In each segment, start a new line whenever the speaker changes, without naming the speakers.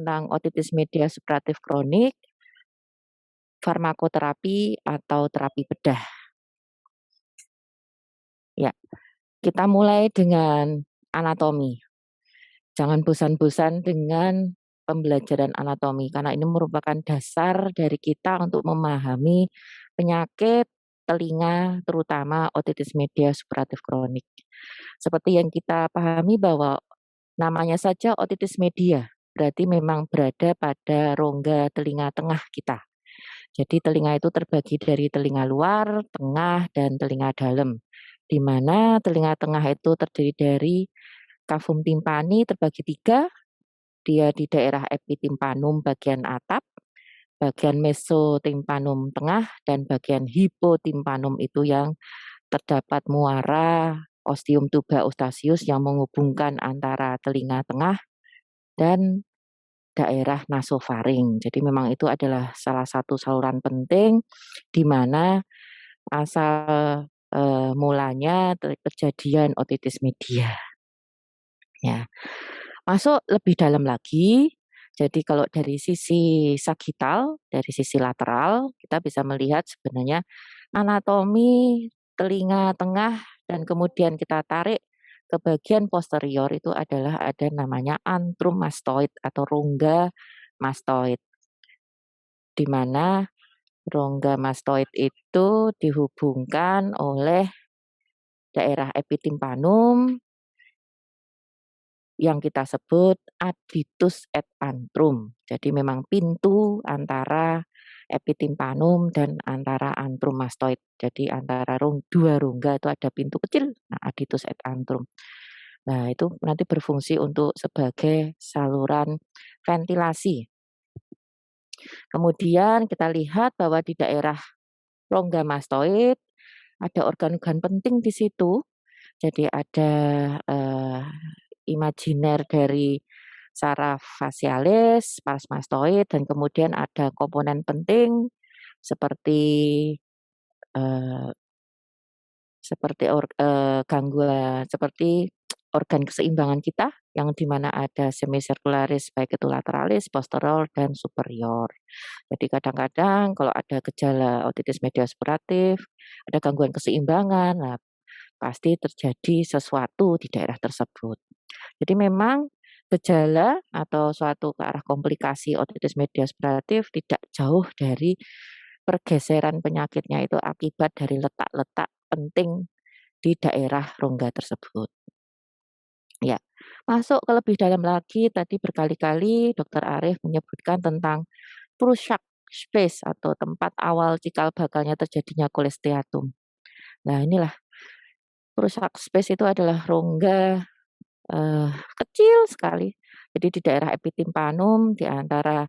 tentang otitis media superatif kronik, farmakoterapi atau terapi bedah. Ya, kita mulai dengan anatomi. Jangan bosan-bosan dengan pembelajaran anatomi karena ini merupakan dasar dari kita untuk memahami penyakit telinga terutama otitis media superatif kronik. Seperti yang kita pahami bahwa namanya saja otitis media, berarti memang berada pada rongga telinga tengah kita. Jadi telinga itu terbagi dari telinga luar, tengah, dan telinga dalam. Di mana telinga tengah itu terdiri dari kavum timpani terbagi 3, dia di daerah epitimpanum bagian atap, bagian mesotimpanum tengah, dan bagian hipotimpanum itu yang terdapat muara ostium tuba eustachius yang menghubungkan antara telinga tengah dan daerah nasofaring. Jadi memang itu adalah salah satu saluran penting di mana asal mulanya kejadian otitis media. Ya, masuk lebih dalam lagi. Jadi kalau dari sisi sagital, dari sisi lateral, kita bisa melihat sebenarnya anatomi telinga tengah dan kemudian kita tarik ke bagian posterior itu adalah ada namanya antrum mastoid atau rongga mastoid, di mana rongga mastoid itu dihubungkan oleh daerah epitimpanum yang kita sebut advitus et antrum. Jadi memang pintu antara epitimpanum dan antara antrum mastoid. Jadi antara dua rongga itu ada pintu kecil, nah advitus et antrum. Nah, itu nanti berfungsi untuk sebagai saluran ventilasi. Kemudian kita lihat bahwa di daerah rongga mastoid ada organ-organ penting di situ. Jadi ada imajiner dari saraf facialis, pars mastoid, dan kemudian ada komponen penting seperti eh, gangguan seperti organ keseimbangan kita yang di mana ada semicircularis baik itu lateralis, posterior dan superior. Jadi kadang-kadang kalau ada gejala otitis media superatif, ada gangguan keseimbangan, nah pasti terjadi sesuatu di daerah tersebut. Jadi memang gejala atau suatu ke arah komplikasi otitis media superatif tidak jauh dari pergeseran penyakitnya itu akibat dari letak-letak penting di daerah rongga tersebut. Ya, masuk ke lebih dalam lagi, tadi berkali-kali Dokter Arif menyebutkan tentang Prusak space atau tempat awal cikal bakalnya terjadinya kolesteatum. Nah, inilah Prusak space itu adalah rongga kecil sekali. Jadi di daerah epitimpanum di antara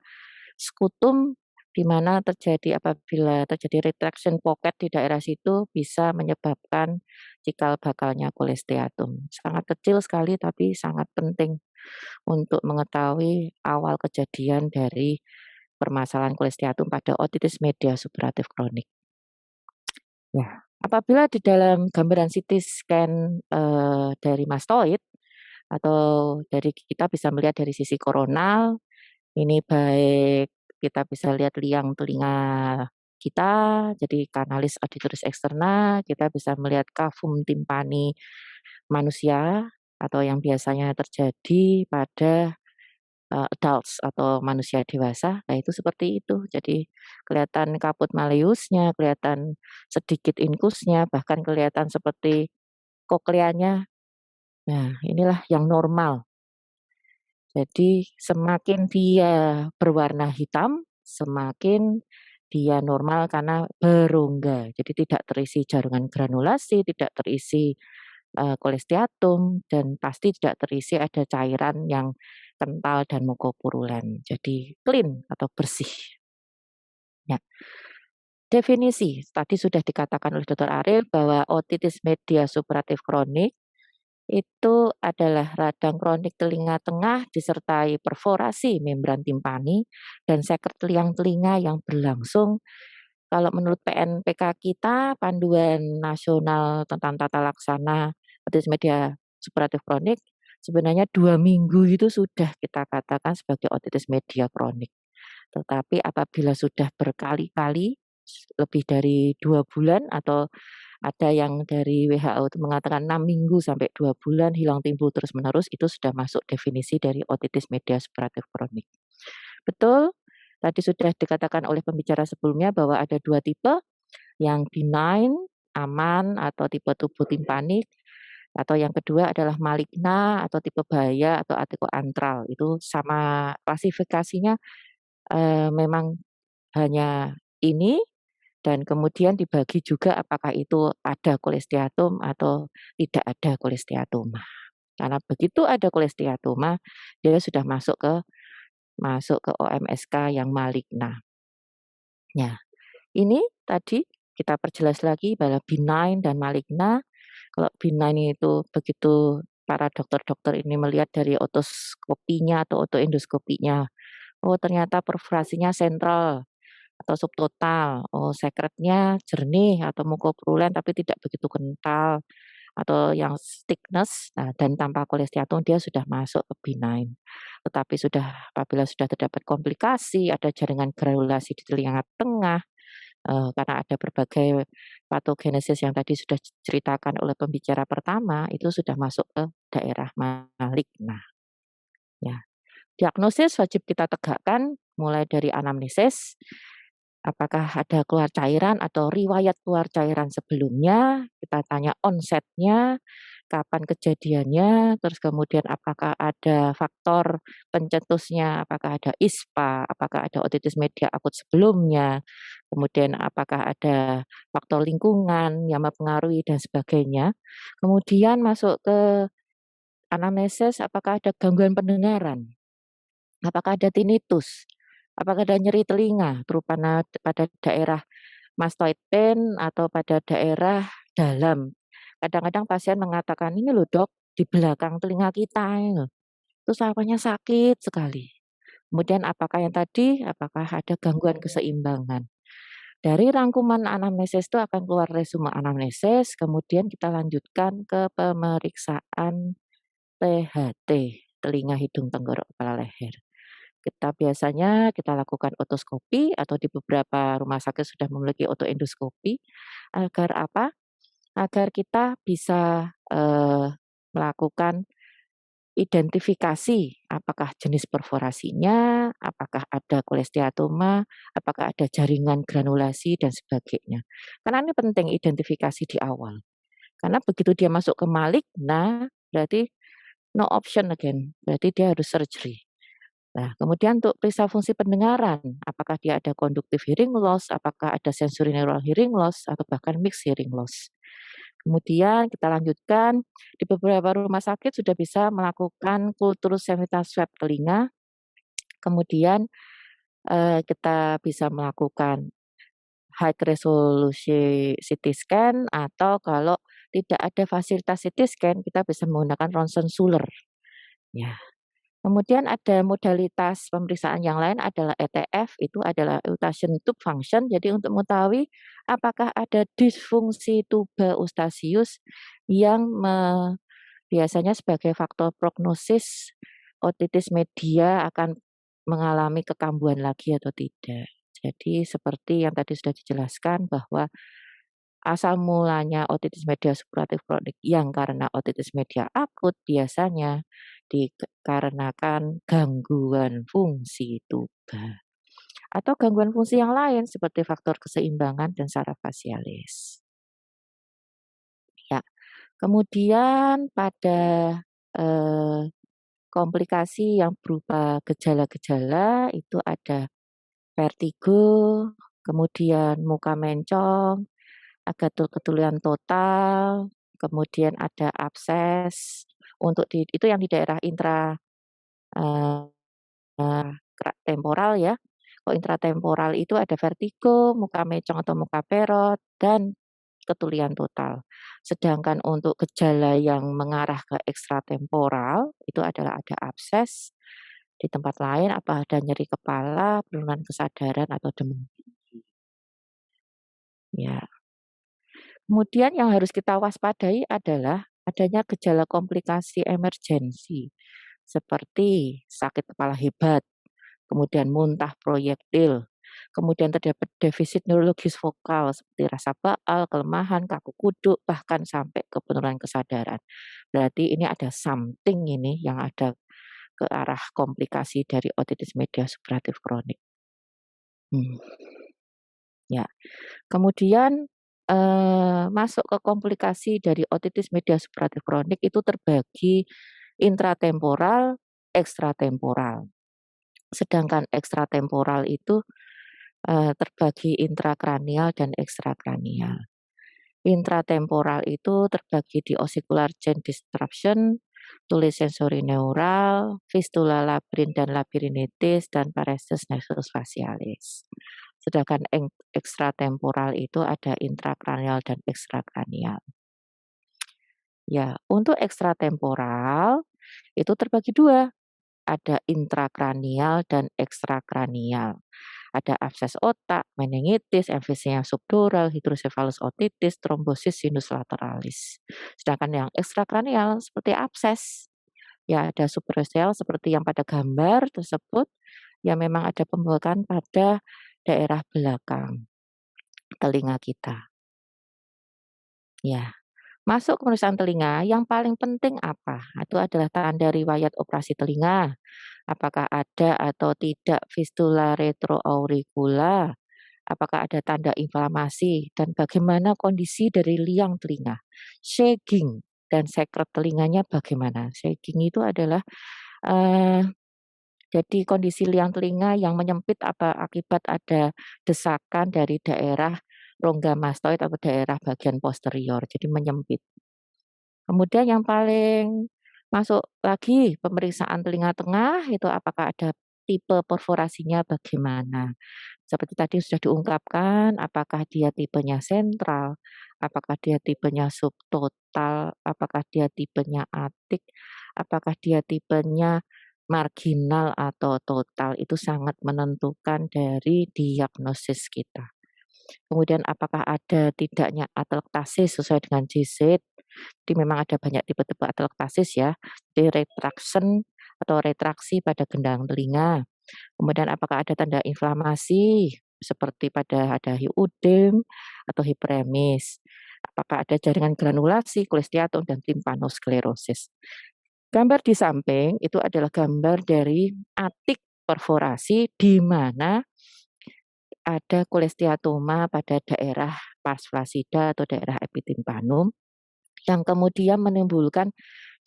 skutum di mana apabila terjadi retraction pocket di daerah situ bisa menyebabkan cikal bakalnya kolesteatum. Sangat kecil sekali tapi sangat penting untuk mengetahui awal kejadian dari permasalahan kolesteatum pada otitis media superatif kronik. Ya, apabila di dalam gambaran CT scan dari mastoid atau dari kita bisa melihat dari sisi koronal, ini baik kita bisa lihat liang telinga kita, jadi kanalis auditoris externa, kita bisa melihat kavum timpani manusia atau yang biasanya terjadi pada adults atau manusia dewasa, nah itu seperti itu. Jadi kelihatan kaput maleusnya, kelihatan sedikit inkusnya, bahkan kelihatan seperti kokleanya. Nah, inilah yang normal. Jadi semakin dia berwarna hitam, semakin dia normal karena berongga. Jadi tidak terisi jaringan granulasi, tidak terisi kolesteatum, dan pasti tidak terisi ada cairan yang kental dan mukopurulen. Jadi clean atau bersih. Ya. Definisi, tadi sudah dikatakan oleh Dr. Ariel bahwa otitis media superatif kronik itu adalah radang kronik telinga tengah disertai perforasi membran timpani dan seket liang telinga yang berlangsung. Kalau menurut PNPK kita, Panduan Nasional tentang Tata Laksana Otitis Media Superatif Kronik, sebenarnya 2 minggu itu sudah kita katakan sebagai otitis media kronik. Tetapi apabila sudah berkali-kali, lebih dari 2 bulan atau ada yang dari WHO itu mengatakan 6 minggu sampai 2 bulan hilang timbul terus-menerus, itu sudah masuk definisi dari otitis media superatif kronik. Betul, tadi sudah dikatakan oleh pembicara sebelumnya bahwa ada 2 tipe, yang benign, aman atau tipe tubuh timpanik, atau yang kedua adalah maligna atau tipe bahaya atau antral. Itu sama klasifikasinya, memang hanya ini dan kemudian dibagi juga apakah itu ada kolesteatum atau tidak ada kolesteatoma. Karena begitu ada kolesteatoma, dia sudah masuk ke OMSK yang maligna. Ya, ini tadi kita perjelas lagi bahwa benign dan maligna. Kalau benign itu begitu para dokter-dokter ini melihat dari otoskopinya atau otoendoskopinya, oh ternyata perforasinya sentral atau subtotal, oh sekretnya jernih atau mukopurulen tapi tidak begitu kental atau yang thickness, dan tanpa kolesteatum dia sudah masuk ke benign. Tetapi apabila sudah terdapat komplikasi, ada jaringan granulasi di telinga tengah, karena ada berbagai patogenesis yang tadi sudah diceritakan oleh pembicara pertama, itu sudah masuk ke daerah maligna. Ya, diagnosis wajib kita tegakkan mulai dari anamnesis, apakah ada keluar cairan atau riwayat keluar cairan sebelumnya, kita tanya onsetnya, kapan kejadiannya, terus kemudian apakah ada faktor pencetusnya, apakah ada ISPA, apakah ada otitis media akut sebelumnya, kemudian apakah ada faktor lingkungan yang mempengaruhi dan sebagainya. Kemudian masuk ke anamnesis, apakah ada gangguan pendengaran, apakah ada tinnitus, apakah ada nyeri telinga, terutama pada daerah mastoid pain atau pada daerah dalam. Kadang-kadang pasien mengatakan, "Ini loh Dok, di belakang telinga kita ini loh, itu sapanya sakit sekali." Kemudian apakah ada gangguan keseimbangan. Dari rangkuman anamnesis itu akan keluar resume anamnesis, kemudian kita lanjutkan ke pemeriksaan THT, telinga, hidung, tenggorok, kepala, leher. Kita lakukan otoskopi atau di beberapa rumah sakit sudah memiliki otoendoskopi agar apa? Agar kita bisa, melakukan identifikasi apakah jenis perforasinya, apakah ada kolesteatoma, apakah ada jaringan granulasi dan sebagainya. Karena ini penting identifikasi di awal. Karena begitu dia masuk ke maligna, berarti no option again, berarti dia harus surgery. Nah, kemudian untuk periksa fungsi pendengaran, apakah dia ada conductive hearing loss, apakah ada sensorineural hearing loss, atau bahkan mixed hearing loss. Kemudian kita lanjutkan, di beberapa rumah sakit sudah bisa melakukan kultur semitas swab telinga, kemudian kita bisa melakukan high resolusi CT scan, atau kalau tidak ada fasilitas CT scan, kita bisa menggunakan Ronsen Suller. Ya. Kemudian ada modalitas pemeriksaan yang lain adalah ETF, itu adalah eustachian tube function. Jadi untuk mengetahui apakah ada disfungsi tuba eustachius yang biasanya sebagai faktor prognosis otitis media akan mengalami kekambuhan lagi atau tidak. Jadi seperti yang tadi sudah dijelaskan bahwa asal mulanya otitis media supuratif kronik yang karena otitis media akut biasanya dikarenakan gangguan fungsi tuba atau gangguan fungsi yang lain seperti faktor keseimbangan dan saraf fasialis. Ya, kemudian pada eh, komplikasi yang berupa gejala-gejala itu ada vertigo, kemudian muka mencong, ada ketulian total, kemudian ada abses untuk itu yang di daerah intra temporal ya. Kalau intratemporal itu ada vertigo, muka mencong atau muka perot, dan ketulian total. Sedangkan untuk gejala yang mengarah ke ekstratemporal itu adalah ada abses di tempat lain, apa ada nyeri kepala, penurunan kesadaran atau demam tinggi. Ya. Kemudian yang harus kita waspadai adalah adanya gejala komplikasi emergensi seperti sakit kepala hebat, kemudian muntah proyektil, kemudian terdapat defisit neurologis vokal seperti rasa baal, kelemahan, kaku kuduk, bahkan sampai ke penurunan kesadaran. Berarti ini ada something ini yang ada ke arah komplikasi dari otitis media superatif kronik. Hmm, ya. Kemudian masuk ke komplikasi dari otitis media superatif kronik itu terbagi intratemporal, ekstratemporal. Sedangkan ekstratemporal itu terbagi intrakranial dan ekstrakranial. Intratemporal itu terbagi di ossicular chain disruption, tuli sensori neural, fistula labrin dan labirinitis, dan paresthesia nexus facialis. Sedangkan ekstratemporal itu ada intrakranial dan ekstrakranial. Ya, untuk ekstratemporal itu terbagi dua, ada intrakranial dan ekstrakranial. Ada abses otak, meningitis, emfisema subdural, hidrosefalus otitis, trombosis sinus lateralis. Sedangkan yang ekstrakranial seperti abses, ya ada superficial seperti yang pada gambar tersebut, ya memang ada pembengkakan pada daerah belakang telinga kita. Ya, masuk pemeriksaan telinga, yang paling penting apa? Itu adalah tanda riwayat operasi telinga. Apakah ada atau tidak fistula retroauricula? Apakah ada tanda inflamasi? Dan bagaimana kondisi dari liang telinga? Shaking dan sekret telinganya bagaimana? Shaking itu adalah eh, jadi kondisi liang telinga yang menyempit akibat ada desakan dari daerah rongga mastoid atau daerah bagian posterior, jadi menyempit. Kemudian yang paling masuk lagi pemeriksaan telinga tengah itu apakah ada tipe perforasinya bagaimana. Seperti tadi sudah diungkapkan, apakah dia tipenya sentral, apakah dia tipenya subtotal, apakah dia tipenya atik, apakah dia tipenya marginal atau total, itu sangat menentukan dari diagnosis kita. Kemudian apakah ada tidaknya atelektasis sesuai dengan GZ. Jadi memang ada banyak tipe-tipe atelektasis ya. Jadi retraction atau retraksi pada gendang telinga. Kemudian apakah ada tanda inflamasi seperti pada ada hiudem atau hiperemis. Apakah ada jaringan granulasi, kolestiatum, dan timpanosklerosis. Gambar di samping itu adalah gambar dari atik perforasi di mana ada kolestiatoma pada daerah pars flaccida atau daerah epitimpanum yang kemudian menimbulkan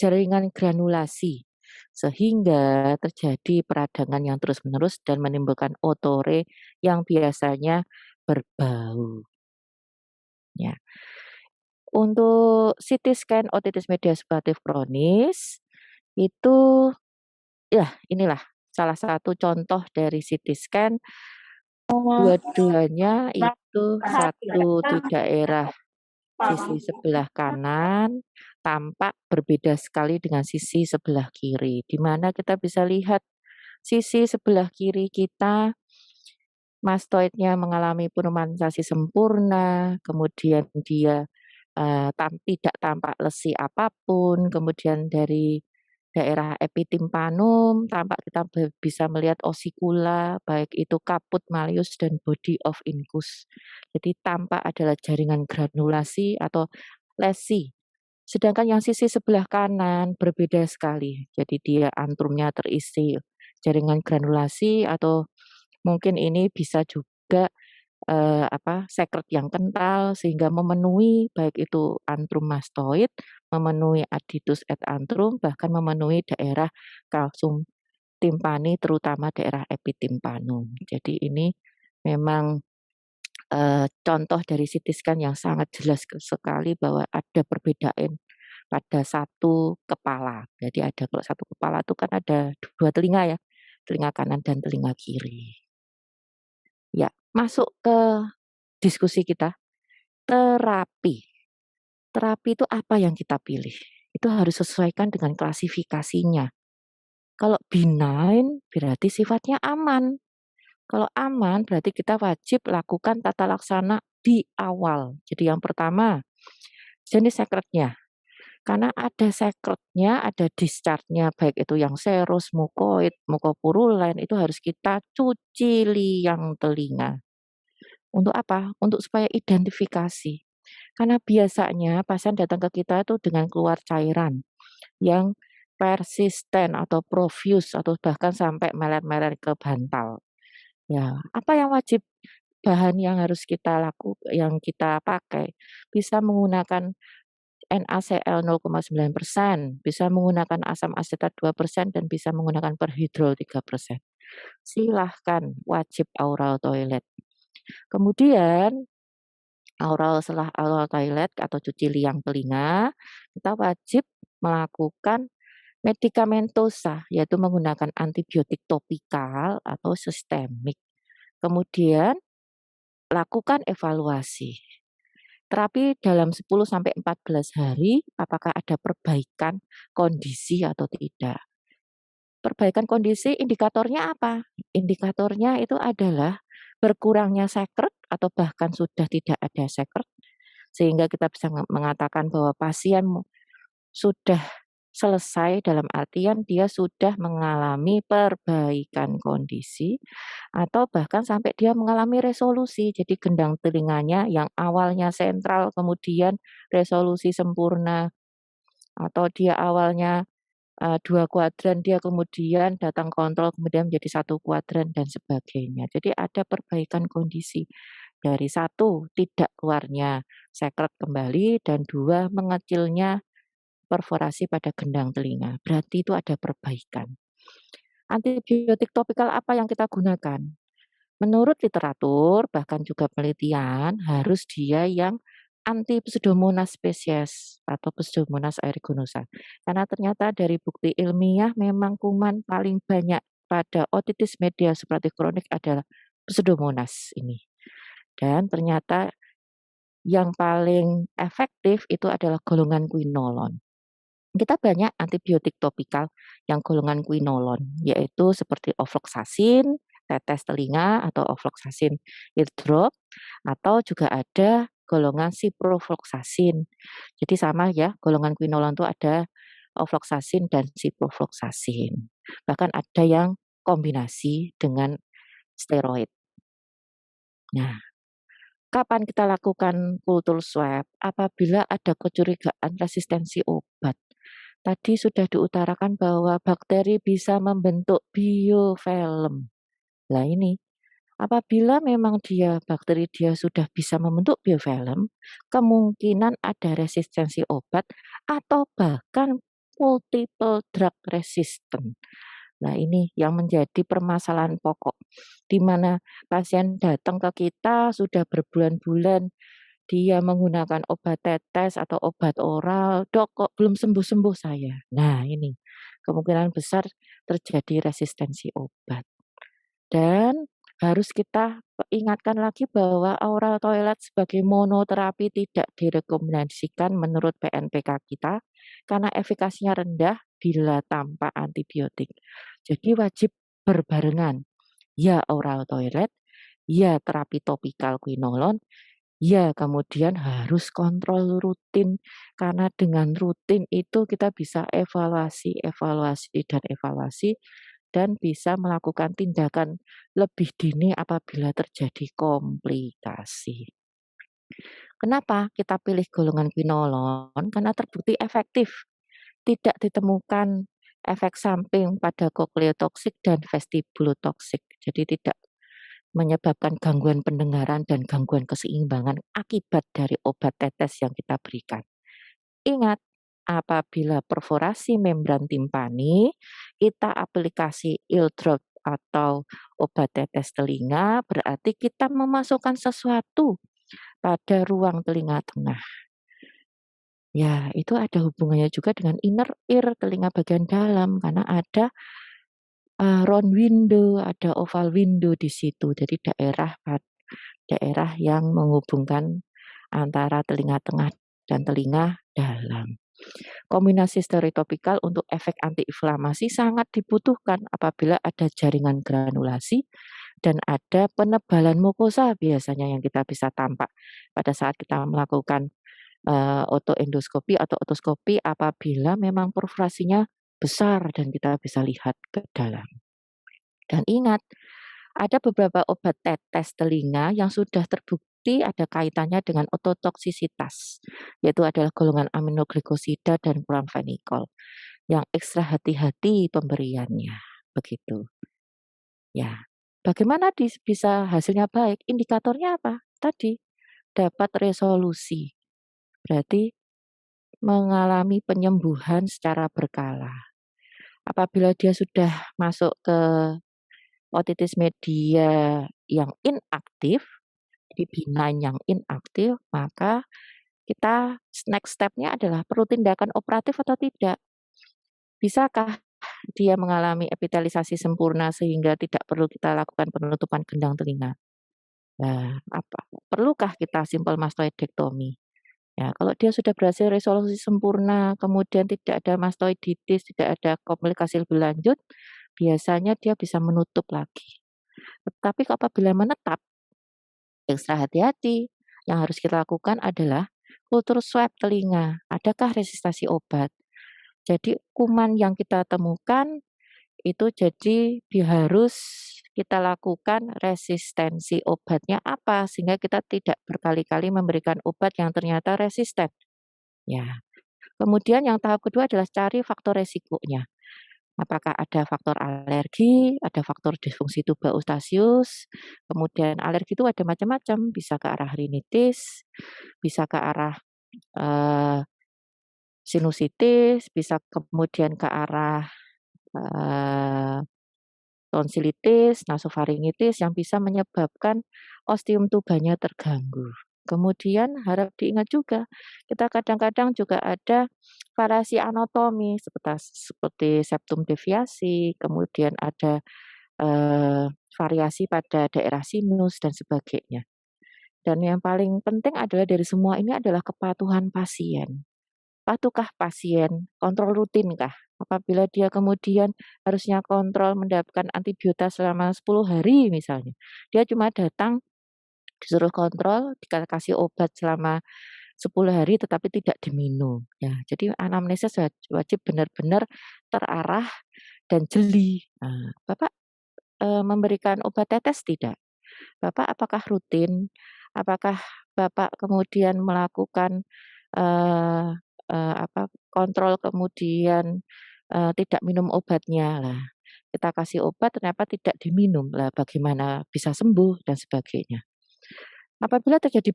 jaringan granulasi sehingga terjadi peradangan yang terus-menerus dan menimbulkan otore yang biasanya berbau. Ya. Untuk CT scan otitis media superatif kronis itu ya inilah salah satu contoh dari CT scan. Dua-duanya itu satu di daerah sisi sebelah kanan tampak berbeda sekali dengan sisi sebelah kiri, di mana kita bisa lihat sisi sebelah kiri kita mastoidnya mengalami pigmentasi sempurna, kemudian dia tidak tampak lesi apapun, kemudian dari daerah epitimpanum tampak kita bisa melihat osikula, baik itu kaput malleus dan body of incus. Jadi tampak adalah jaringan granulasi atau lesi. Sedangkan yang sisi sebelah kanan berbeda sekali. Jadi dia antrumnya terisi jaringan granulasi atau mungkin ini bisa juga sekret yang kental sehingga memenuhi baik itu antrum mastoid, memenuhi aditus et antrum, bahkan memenuhi daerah kalsum timpani terutama daerah epitimpanum. Jadi ini memang contoh dari CT scan yang sangat jelas sekali bahwa ada perbedaan pada satu kepala. Jadi ada kalau satu kepala itu kan ada dua telinga ya, telinga kanan dan telinga kiri. Ya, masuk ke diskusi kita. Terapi. Terapi itu apa yang kita pilih? Itu harus sesuaikan dengan klasifikasinya. Kalau benign berarti sifatnya aman. Kalau aman berarti kita wajib lakukan tata laksana di awal. Jadi yang pertama, jenis sekretnya. Karena ada sekretnya, ada discharge-nya, baik itu yang serus, mukoid, mukopurulen, itu harus kita cuci liang telinga. Untuk apa? Untuk supaya identifikasi. Karena biasanya pasien datang ke kita itu dengan keluar cairan yang persisten atau profuse atau bahkan sampai meler-meler ke bantal. Ya, apa yang wajib bahan yang harus yang kita pakai, bisa menggunakan NaCl 0,9%, bisa menggunakan asam asetat 2% dan bisa menggunakan perhidrol 3%. Silahkan, wajib oral toilet. Kemudian setelah oral toilet atau cuci liang telinga, kita wajib melakukan medikamentosa, yaitu menggunakan antibiotik topikal atau sistemik. Kemudian lakukan evaluasi. Terapi dalam 10 sampai 14 hari, apakah ada perbaikan kondisi atau tidak. Perbaikan kondisi indikatornya apa? Indikatornya itu adalah berkurangnya sekret atau bahkan sudah tidak ada sekret, sehingga kita bisa mengatakan bahwa pasien sudah selesai dalam artian dia sudah mengalami perbaikan kondisi atau bahkan sampai dia mengalami resolusi. Jadi gendang telinganya yang awalnya sentral kemudian resolusi sempurna atau dia awalnya 2 kuadran dia kemudian datang kontrol kemudian menjadi 1 kuadran dan sebagainya. Jadi ada perbaikan kondisi dari 1 tidak keluarnya sekret kembali dan 2 mengecilnya perforasi pada gendang telinga, berarti itu ada perbaikan. Antibiotik topikal apa yang kita gunakan? Menurut literatur, bahkan juga penelitian, harus dia yang anti Pseudomonas spesies atau Pseudomonas aeruginosa. Karena ternyata dari bukti ilmiah memang kuman paling banyak pada otitis media seperti kronik adalah Pseudomonas ini. Dan ternyata yang paling efektif itu adalah golongan quinolon. Kita banyak antibiotik topikal yang golongan quinolon, yaitu seperti ofloxacin, tetes telinga atau ofloxacin eardrop, atau juga ada golongan ciprofloxacin. Jadi sama ya, golongan quinolon itu ada ofloxacin dan ciprofloxacin. Bahkan ada yang kombinasi dengan steroid. Nah, kapan kita lakukan kultur swab? Apabila ada kecurigaan resistensi obat. Tadi sudah diutarakan bahwa bakteri bisa membentuk biofilm. Nah ini, apabila memang bakteri dia sudah bisa membentuk biofilm, kemungkinan ada resistensi obat atau bahkan multiple drug resistant. Nah ini yang menjadi permasalahan pokok, di mana pasien datang ke kita sudah berbulan-bulan dia menggunakan obat tetes atau obat oral, "Dok, kok belum sembuh-sembuh saya?" Nah, ini kemungkinan besar terjadi resistensi obat. Dan harus kita ingatkan lagi bahwa oral toilet sebagai monoterapi tidak direkomendasikan menurut PNPK kita karena efikasinya rendah bila tanpa antibiotik. Jadi wajib berbarengan, ya oral toilet, ya terapi topikal quinolon, ya, kemudian harus kontrol rutin, karena dengan rutin itu kita bisa evaluasi, evaluasi, dan evaluasi, dan bisa melakukan tindakan lebih dini apabila terjadi komplikasi. Kenapa kita pilih golongan quinolon? Karena terbukti efektif, tidak ditemukan efek samping pada kokleotoksik dan vestibulotoksik. Jadi tidak menyebabkan gangguan pendengaran dan gangguan keseimbangan akibat dari obat tetes yang kita berikan. Ingat, apabila perforasi membran timpani, kita aplikasi eardrop atau obat tetes telinga, berarti kita memasukkan sesuatu pada ruang telinga tengah. Ya, itu ada hubungannya juga dengan inner ear, telinga bagian dalam, karena ada round window, ada oval window di situ. Jadi daerah yang menghubungkan antara telinga tengah dan telinga dalam. Kombinasi steroid topikal untuk efek antiinflamasi sangat dibutuhkan apabila ada jaringan granulasi dan ada penebalan mukosa biasanya yang kita bisa tampak pada saat kita melakukan otoendoskopi atau otoskopi apabila memang perforasinya besar dan kita bisa lihat ke dalam. Dan ingat, ada beberapa obat tetes telinga yang sudah terbukti ada kaitannya dengan ototoksisitas, yaitu adalah golongan aminoglikosida dan chloramphenicol, yang ekstra hati-hati pemberiannya, begitu. Ya, bagaimana bisa hasilnya baik? Indikatornya apa? Tadi, dapat resolusi, berarti mengalami penyembuhan secara berkala. Apabila dia sudah masuk ke otitis media yang inaktif, jadi benign yang inaktif, maka kita next step-nya adalah perlu tindakan operatif atau tidak. Bisakah dia mengalami epitelisasi sempurna sehingga tidak perlu kita lakukan penutupan gendang telinga? Nah, perlukah kita simple mastoidektomi? Ya, kalau dia sudah berhasil resolusi sempurna, kemudian tidak ada mastoiditis, tidak ada komplikasi lebih lanjut, biasanya dia bisa menutup lagi. Tetapi apabila menetap, ekstra hati-hati. Yang harus kita lakukan adalah kultur swab telinga. Adakah resistensi obat? Jadi kuman yang kita temukan itu jadi harus kita lakukan resistensi obatnya apa sehingga kita tidak berkali-kali memberikan obat yang ternyata resisten. Ya. Kemudian yang tahap kedua adalah cari faktor resikonya. Apakah ada faktor alergi, ada faktor disfungsi tuba eustachius, kemudian alergi itu ada macam-macam, bisa ke arah rinitis, bisa ke arah eh, sinusitis, bisa kemudian ke arah eh, tonsilitis, nasofaringitis yang bisa menyebabkan ostium tubanya terganggu. Kemudian harap diingat juga, kita kadang-kadang juga ada variasi anatomi seperti septum deviasi, kemudian ada variasi pada daerah sinus dan sebagainya. Dan yang paling penting adalah dari semua ini adalah kepatuhan pasien. Patuhkah pasien? Kontrol rutinkah? Apabila dia kemudian harusnya kontrol mendapatkan antibiota selama 10 hari misalnya, dia cuma datang disuruh kontrol, dikasih obat selama 10 hari tetapi tidak diminum. Ya, jadi anamnesis wajib benar-benar terarah dan jeli. Nah, Bapak memberikan obat tetes tidak? Bapak apakah rutin? Apakah Bapak kemudian melakukan eee kontrol kemudian, tidak minum obatnya? Lah, kita kasih obat ternyata tidak diminum, lah bagaimana bisa sembuh dan sebagainya. Apabila terjadi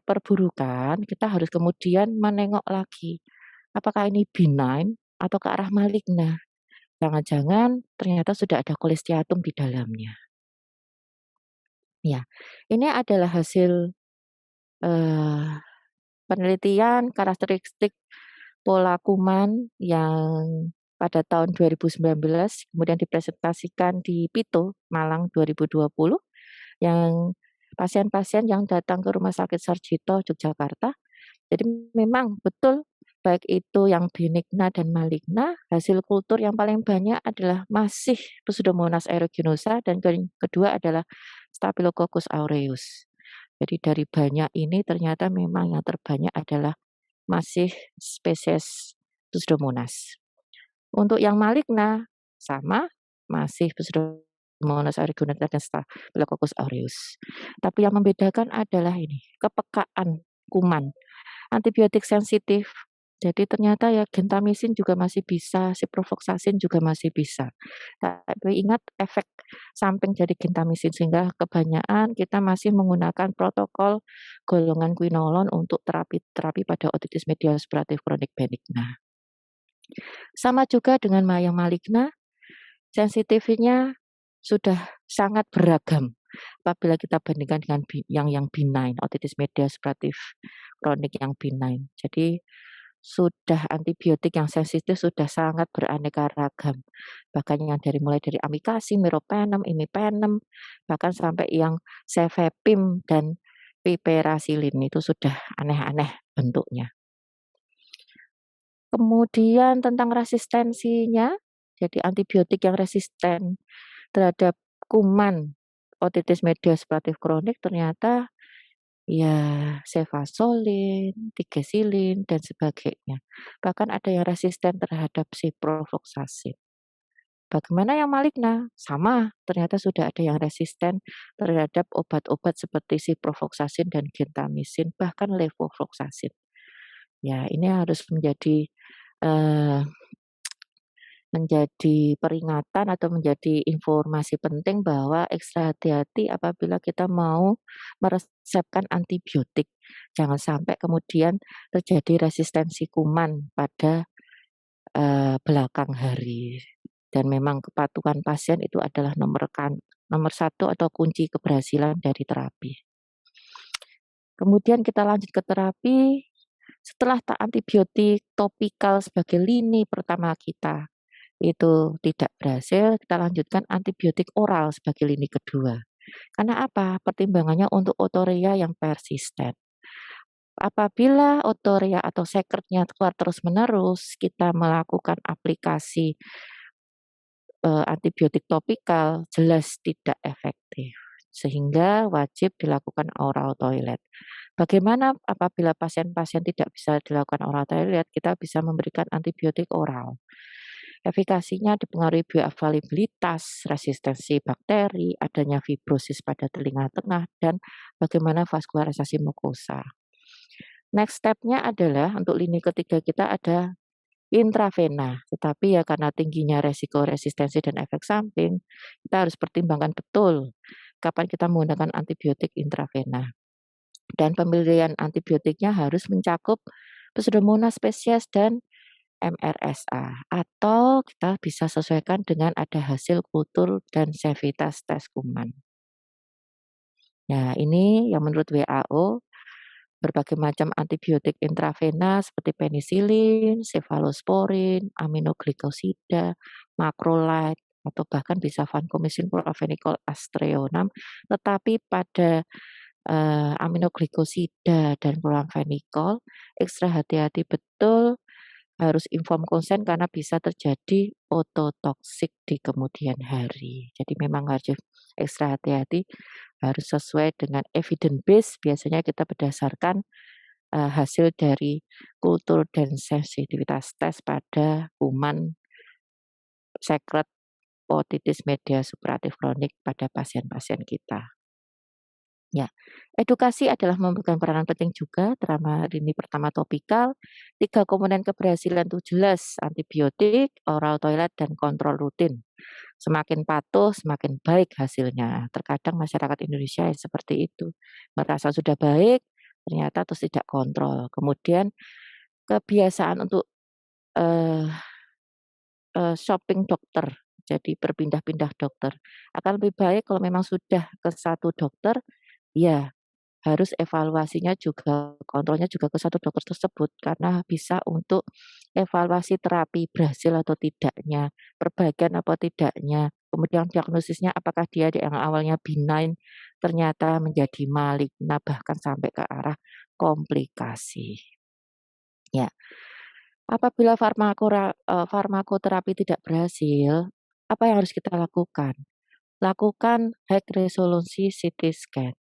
perburukan, kita harus kemudian menengok lagi, apakah ini benign atau ke arah maligna? Jangan-jangan ternyata sudah ada kolestiatum di dalamnya. Ya, ini adalah hasil, eee, penelitian karakteristik pola kuman yang pada tahun 2019 kemudian dipresentasikan di PITO Malang 2020 yang pasien-pasien yang datang ke Rumah Sakit Sarjito Yogyakarta. Jadi memang betul baik itu yang benigna dan maligna, hasil kultur yang paling banyak adalah masih Pseudomonas aeruginosa dan kedua adalah Staphylococcus aureus. Jadi dari banyak ini ternyata memang yang terbanyak adalah masih spesies Pseudomonas. Untuk yang maligna sama masih Pseudomonas aeruginosa dan Staphylococcus aureus. Tapi yang membedakan adalah ini, kepekaan kuman. Antibiotik sensitif. Jadi ternyata ya gentamisin juga masih bisa, ciprofloxacin juga masih bisa. Tapi ingat efek samping dari gentamisin sehingga kebanyakan kita masih menggunakan protokol golongan quinolone untuk terapi pada otitis media suppuratif kronik benigna. Sama juga dengan yang maligna, sensitifnya sudah sangat beragam apabila kita bandingkan dengan yang benign, otitis media suppuratif kronik yang benign. Jadi sudah antibiotik yang sensitif sudah sangat beraneka ragam. Bahkan yang mulai dari amikacin, meropenem, imipenem, bahkan sampai yang cefepim dan piperacillin itu sudah aneh-aneh bentuknya. Kemudian tentang resistensinya, jadi antibiotik yang resisten terhadap kuman otitis media suppuratif kronik ternyata ya cefazolin, tigesilin, dan sebagainya. Bahkan ada yang resisten terhadap ciprofloxacin. Bagaimana yang maligna? Sama, ternyata sudah ada yang resisten terhadap obat-obat seperti ciprofloxacin dan gentamicin, bahkan levofloxacin. Ya, ini harus eh, menjadi peringatan atau menjadi informasi penting bahwa ekstra hati-hati apabila kita mau meresepkan antibiotik. Jangan sampai kemudian terjadi resistensi kuman pada belakang hari. Dan memang kepatuhan pasien itu adalah nomor satu atau kunci keberhasilan dari terapi. Kemudian kita lanjut ke terapi. Setelah antibiotik topikal sebagai lini pertama kita itu tidak berhasil, kita lanjutkan antibiotik oral sebagai lini kedua. Karena apa? Pertimbangannya untuk otoria yang persisten. Apabila otoria atau sekretnya keluar terus-menerus, kita melakukan aplikasi antibiotik topikal jelas tidak efektif. Sehingga wajib dilakukan oral toilet. Bagaimana apabila pasien-pasien tidak bisa dilakukan oral toilet, kita bisa memberikan antibiotik oral. Efikasinya dipengaruhi bioavailabilitas, resistensi bakteri, adanya fibrosis pada telinga tengah, dan bagaimana vaskularisasi mukosa. Next step-nya adalah untuk lini ketiga kita ada intravena, tetapi ya karena tingginya resiko resistensi dan efek samping, kita harus pertimbangkan betul kapan kita menggunakan antibiotik intravena. Dan pemilihan antibiotiknya harus mencakup Pseudomonas spesies dan MRSA, atau kita bisa sesuaikan dengan ada hasil kultur dan sevitas tes kuman. Nah, ini yang menurut WHO berbagai macam antibiotik intravena seperti penisilin, cefalosporin, aminoglikosida, macrolide, atau bahkan bisa vancomycin, chlorphenicol, aztreonam. Tetapi pada aminoglikosida dan chlorphenicol ekstra hati-hati betul, harus inform konsen karena bisa terjadi ototoksik di kemudian hari. Jadi memang harus ekstra hati-hati, harus sesuai dengan evidence base. Biasanya kita berdasarkan hasil dari kultur dan sensitivitas tes pada kuman sekret otitis media superatif kronik pada pasien-pasien kita. Ya, edukasi adalah memegang peranan penting juga terutama lini pertama topikal. 3 komponen keberhasilan itu jelas, antibiotik, oral toilet, dan kontrol rutin. Semakin patuh, semakin baik hasilnya. Terkadang masyarakat Indonesia yang seperti itu. Merasa sudah baik, ternyata terus tidak kontrol. Kemudian kebiasaan untuk eh, shopping dokter, jadi berpindah-pindah dokter. Akan lebih baik kalau memang sudah ke satu dokter, ya harus evaluasinya juga, kontrolnya juga ke satu dokter tersebut karena bisa untuk evaluasi terapi berhasil atau tidaknya, perbaikan atau tidaknya, kemudian diagnosisnya apakah dia yang awalnya benign ternyata menjadi maligna bahkan sampai ke arah komplikasi. Ya, apabila farmakoterapi tidak berhasil, apa yang harus kita lakukan? Lakukan high resolusi CT scan.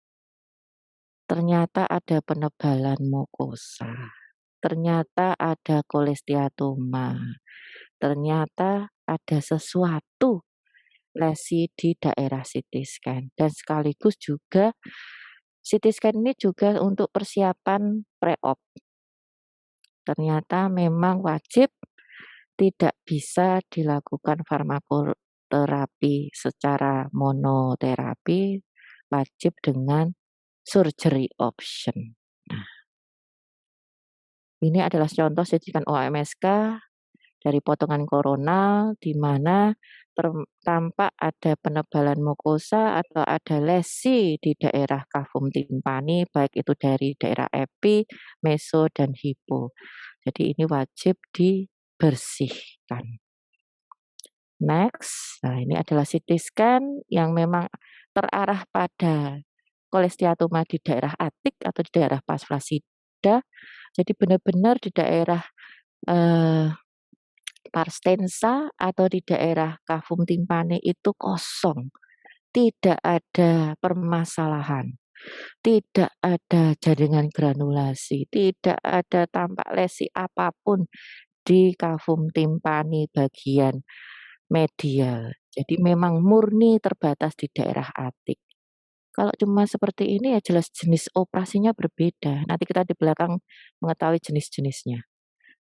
Ternyata ada penebalan mukosa, ternyata ada kolesteatoma, ternyata ada sesuatu lesi di daerah CT scan, dan sekaligus juga CT scan ini juga untuk persiapan pre-op. Ternyata memang wajib tidak bisa dilakukan farmakoterapi secara monoterapi, wajib dengan surgery option. Nah, ini adalah contoh suntikan OMSK dari potongan koronal di mana tampak ada penebalan mukosa atau ada lesi di daerah kavum timpani, baik itu dari daerah epi, meso, dan hipo. Jadi ini wajib dibersihkan. Next, nah ini adalah CT scan yang memang terarah pada kolesteatoma di daerah atik atau di daerah pars flaccida. Jadi benar-benar di daerah pars tensa atau di daerah kavum timpani itu kosong, tidak ada permasalahan. Tidak ada jaringan granulasi, tidak ada tampak lesi apapun di kavum timpani bagian medial. Jadi memang murni terbatas di daerah atik. Kalau cuma seperti ini ya jelas jenis operasinya berbeda. Nanti kita di belakang mengetahui jenis-jenisnya.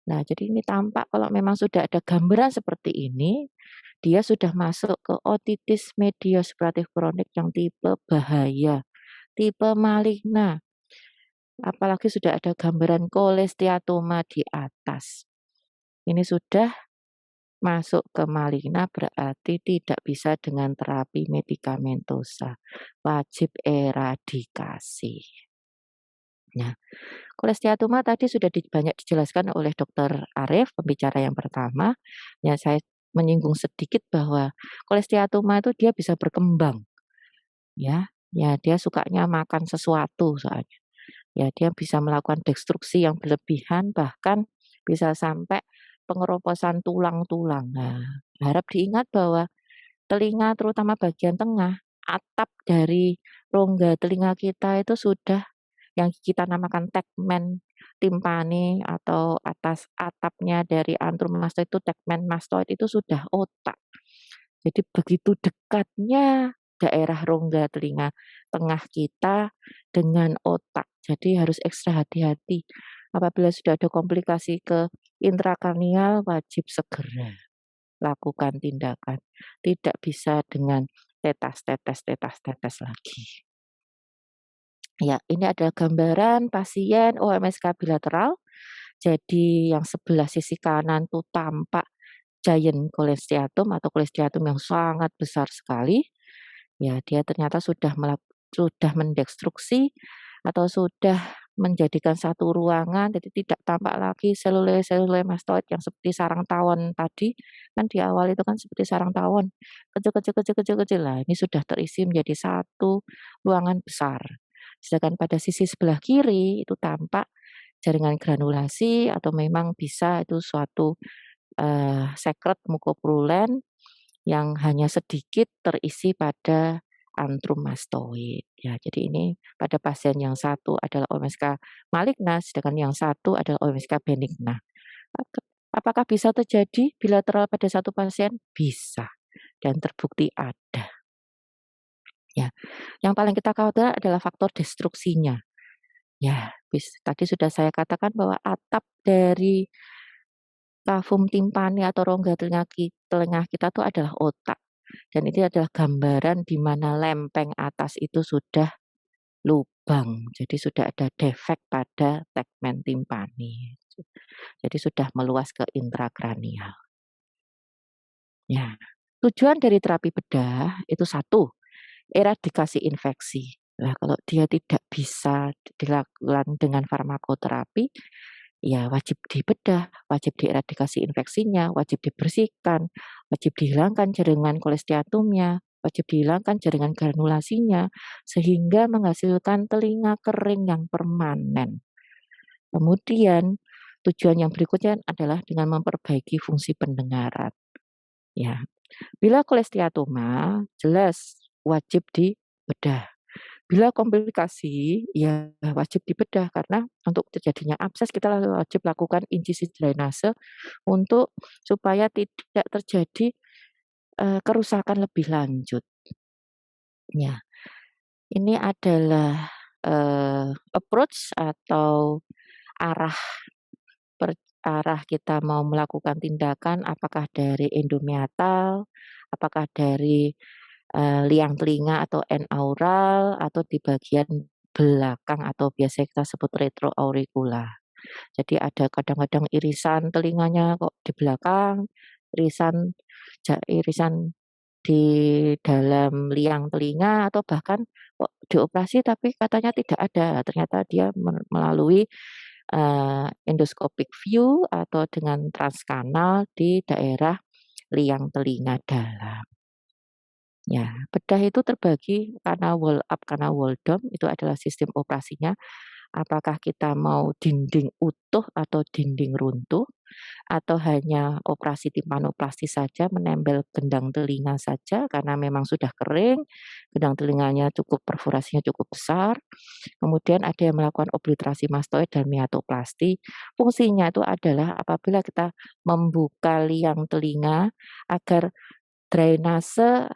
Nah, jadi ini tampak kalau memang sudah ada gambaran seperti ini, dia sudah masuk ke otitis mediosperatif kronik yang tipe bahaya, tipe maligna. Apalagi sudah ada gambaran kolesteatoma di atas. Ini sudah masuk ke maligna berarti tidak bisa dengan terapi medikamentosa. Wajib eradikasi. Nah, kolesteatoma tadi sudah banyak dijelaskan oleh Dokter Arif, pembicara yang pertama. Ya, saya menyinggung sedikit bahwa kolesteatoma itu dia bisa berkembang, ya. Ya, dia sukanya makan sesuatu soalnya. Ya, dia bisa melakukan destruksi yang berlebihan, bahkan bisa sampai pengeroposan tulang-tulang. Nah, harap diingat bahwa telinga terutama bagian tengah, atap dari rongga telinga kita itu sudah yang kita namakan tegmen timpani atau atas atapnya dari antrum mastoid itu tegmen mastoid itu sudah otak. Jadi begitu dekatnya daerah rongga telinga tengah kita dengan otak. Jadi harus ekstra hati-hati. Apabila sudah ada komplikasi ke intrakranial wajib segera lakukan tindakan. Tidak bisa dengan tetes lagi. Ya, ini adalah gambaran pasien OMSK bilateral. Jadi yang sebelah sisi kanan tuh tampak giant cholesteatum atau cholesteatum yang sangat besar sekali. Ya, dia ternyata sudah mendestruksi atau sudah menjadikan satu ruangan, jadi tidak tampak lagi selule-selule mastoid yang seperti sarang tawon tadi. Kan di awal itu kan seperti sarang tawon, kecil-kecil. Nah, ini sudah terisi menjadi satu ruangan besar. Sedangkan pada sisi sebelah kiri itu tampak jaringan granulasi atau memang bisa itu suatu sekret mukoprulen yang hanya sedikit terisi pada antrum mastoid. Ya, jadi ini pada pasien yang satu adalah OMSK maligna, sedangkan yang satu adalah OMSK benigna. Apakah bisa terjadi bilateral pada satu pasien? Bisa, dan terbukti ada. Ya, yang paling kita khawatir adalah faktor destruksinya. Ya, tadi sudah saya katakan bahwa atap dari kavum timpani atau rongga telinga kita itu adalah otak. Dan ini adalah gambaran di mana lempeng atas itu sudah lubang. Jadi sudah ada defek pada tegmen timpani. Jadi sudah meluas ke intrakranial. Ya, tujuan dari terapi bedah itu satu, eradikasi infeksi. Nah, kalau dia tidak bisa dilakukan dengan farmakoterapi, ya wajib dibedah, wajib dieradikasi infeksinya, wajib dibersihkan, wajib dihilangkan jaringan kolesteatumnya, wajib dihilangkan jaringan granulasinya, sehingga menghasilkan telinga kering yang permanen. Kemudian tujuan yang berikutnya adalah dengan memperbaiki fungsi pendengaran. Ya, bila kolesteatoma jelas wajib dibedah. Bila komplikasi, ya wajib dibedah karena untuk terjadinya abses kita wajib lakukan incisi drainase untuk supaya tidak terjadi kerusakan lebih lanjut. Ya, ini adalah approach atau arah arah kita mau melakukan tindakan apakah dari endomeatal, apakah dari liang telinga atau enaural atau di bagian belakang atau biasa kita sebut retroauricula. Jadi ada kadang-kadang irisan telinganya kok di belakang, irisan di dalam liang telinga atau bahkan kok dioperasi tapi katanya tidak ada. Ternyata dia melalui endoscopic view atau dengan transkanal di daerah liang telinga dalam. Ya, bedah itu terbagi karena wall up, karena wall down itu adalah sistem operasinya. Apakah kita mau dinding utuh atau dinding runtuh? atau hanya operasi timpanoplasti saja, menempel gendang telinga saja karena memang sudah kering, gendang telinganya perforasinya cukup besar. Kemudian ada yang melakukan obliterasi mastoid dan meatoplasti. Fungsinya itu adalah apabila kita membuka liang telinga agar drainase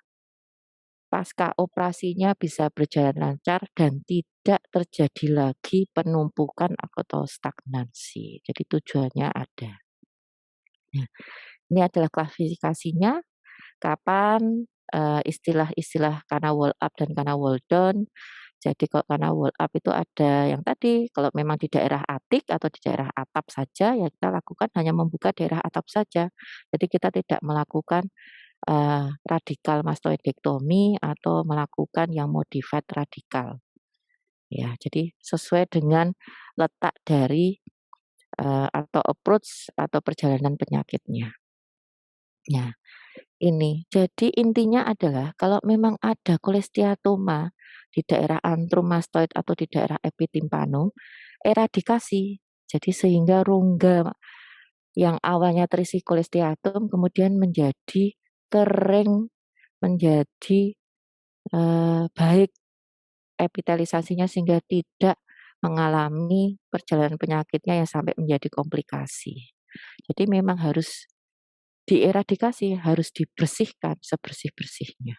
pasca operasinya bisa berjalan lancar dan tidak terjadi lagi penumpukan atau stagnansi. Jadi tujuannya ada. Nah, ini adalah klasifikasinya, kapan istilah-istilah kana wall up dan kana wall down. Jadi kalau kana wall up itu ada yang tadi, kalau memang di daerah atik atau di daerah atap saja, ya kita lakukan hanya membuka daerah atap saja. Jadi kita tidak melakukan radikal mastoidektomi atau melakukan yang modified radikal. Ya, jadi sesuai dengan letak dari atau approach atau perjalanan penyakitnya. Ya, ini. Jadi intinya adalah kalau memang ada kolesteatoma di daerah antrum mastoid atau di daerah epitimpanum, eradikasi. Jadi sehingga rongga yang awalnya terisi kolesteatum kemudian menjadi kering, menjadi baik epitelisasinya sehingga tidak mengalami perjalanan penyakitnya yang sampai menjadi komplikasi. Jadi memang harus dieradikasi, harus dibersihkan sebersih-bersihnya.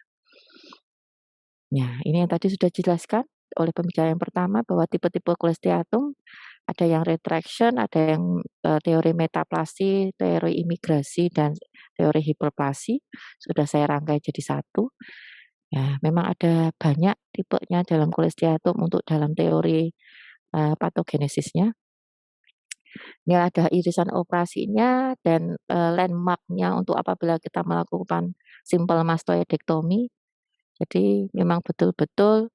Nah, ini yang tadi sudah dijelaskan oleh pembicara yang pertama bahwa tipe-tipe kolesteatum ada yang retraction, ada yang teori metaplasi, teori imigrasi, dan teori hiperplasi. Sudah saya rangkai jadi satu. Ya, memang ada banyak tipenya dalam kolesteatum untuk dalam teori patogenesisnya. Ini ada irisan operasinya dan landmark-nya untuk apabila kita melakukan simple mastoidektomi. Jadi memang betul-betul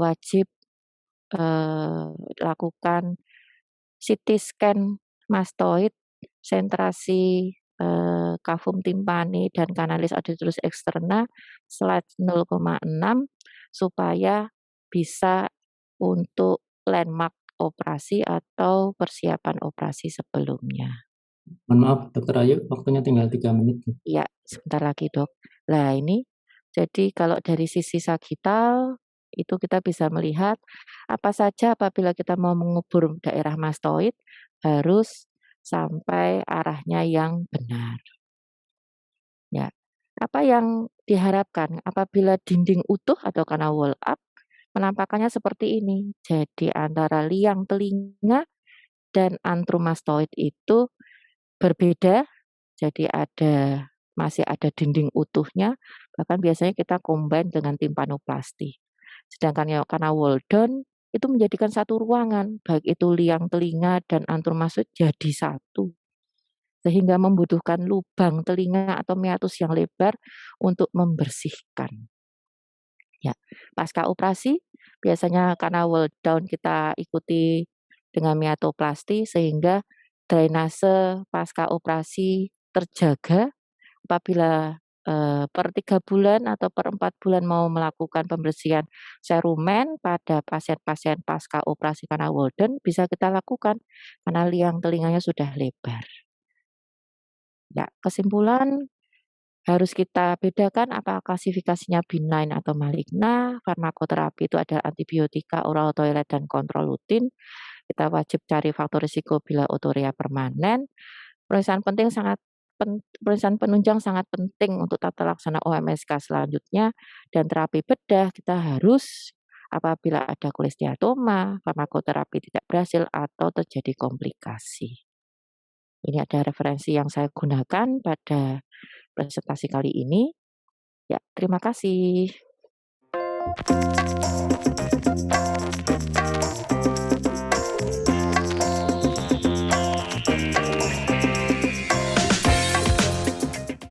wajib lakukan CT scan mastoid, sentrasi cavum timpani dan kanalis auditus externa slide 0,6 supaya bisa untuk landmark operasi atau persiapan operasi sebelumnya.
Mohon maaf, Dokter Ayu, waktunya tinggal 3 menit.
Ya, sebentar lagi, Dok. Nah, ini jadi kalau dari sisi sagital itu kita bisa melihat apa saja apabila kita mau mengubur daerah mastoid harus sampai arahnya yang benar. Ya. Apa yang diharapkan apabila dinding utuh atau kana wall up penampakannya seperti ini. Jadi antara liang telinga dan antrum mastoid itu berbeda. Jadi masih ada dinding utuhnya, bahkan biasanya kita combine dengan timpanoplasti. Sedangkan yang kana wall down itu menjadikan satu ruangan, baik itu liang telinga dan antrum mastoid jadi satu. Sehingga membutuhkan lubang telinga atau meatus yang lebar untuk membersihkan. Ya, pasca operasi biasanya karena wall down kita ikuti dengan meatoplasti sehingga drainase pasca operasi terjaga. Apabila per 3 bulan atau per 4 bulan mau melakukan pembersihan serumen pada pasien-pasien pasca operasi karena wall down bisa kita lakukan karena liang telinganya sudah lebar. Ya, kesimpulan harus kita bedakan apakah klasifikasinya benign atau maligna. Farmakoterapi itu ada antibiotika, oral toilet, dan kontrol rutin. Kita wajib cari faktor risiko bila otoria permanen. Pemeriksaan penunjang sangat penting untuk tata laksana OMSK selanjutnya. Dan terapi bedah kita harus apabila ada kolesteatoma, farmakoterapi tidak berhasil atau terjadi komplikasi. Ini ada referensi yang saya gunakan pada presentasi kali ini. Ya, terima kasih.